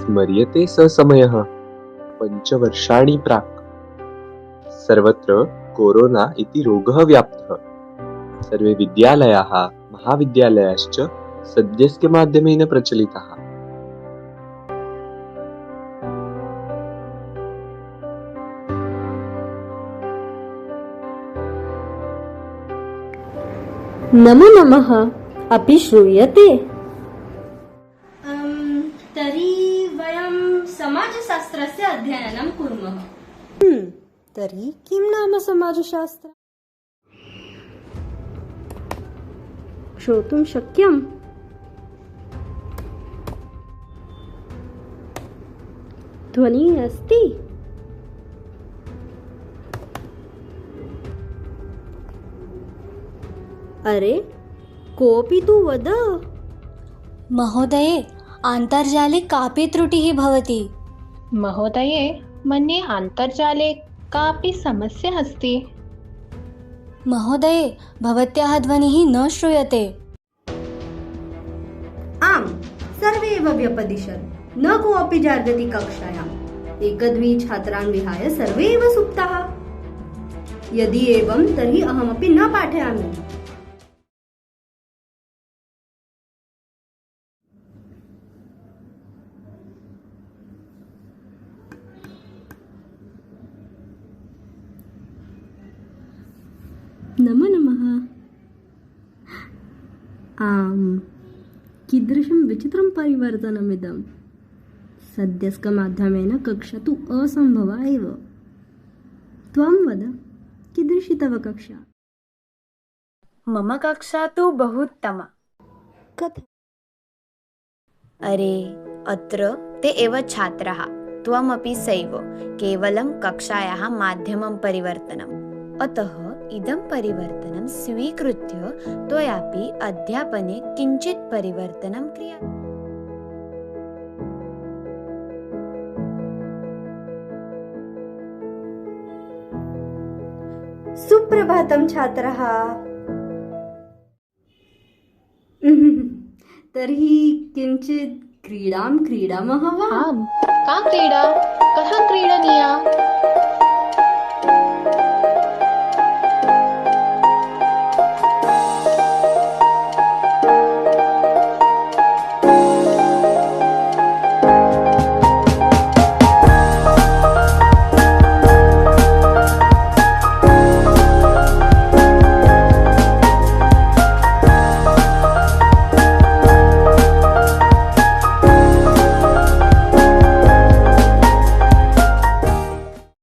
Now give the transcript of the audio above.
स्मर्यते स समयः पञ्चवर्षाणि प्राक् सर्वत्र कोरोना इति रोगः व्याप्तः। सर्वे विद्यालयाः महाविद्यालयाश्च सद्यस्य माध्यमेन प्रचलिताः। नमो नमः। अपि श्रूयते? तर्हि वयं समाजशास्त्रस्य अध्ययनं कुर्मः। तर्हि किं नाम समाजशास्त्रम्? श्रोतुं शक्यम्? ध्वनिः अस्ति? अरे कोऽपि तु वद। महोदये, अन्तर्जाले कापि त्रुटिः भवति। महोदये, मन्ये अन्तर्जाले कापि समस्या अस्ति। महोदये, भवत्याः ध्वनिः न श्रूयते। आम्, सर्वे एव व्यपदिशन्। न कोऽपि जागति कक्षायाम्। एकद्वि छात्रान् विहाय सर्वे एव सुप्ताः। यदि एवं तर्हि अहमपि न पाठयामि। नमो नमः। आम्, कीदृशं विचित्रं परिवर्तनमिदं। सद्यस्कमाध्यमेन कक्षा तु असम्भवा एव। त्वं वद, कीदृशी तव कक्षा? मम कक्षा तु बहु उत्तमा। कथम्? अरे, अत्र ते एव छात्राः, त्वमपि सैव, केवलं कक्षायाः माध्यमं परिवर्तनम्। अतः इदं परिवर्तनं स्वीकृत्य त्वयापि अध्यापने किञ्चित् परिवर्तनं क्रियात्। सुप्रभातं छात्राः। तर्हि किञ्चित् क्रीडां क्रीडामः वा? आम्, का क्रीडा? कः क्रीडनीया?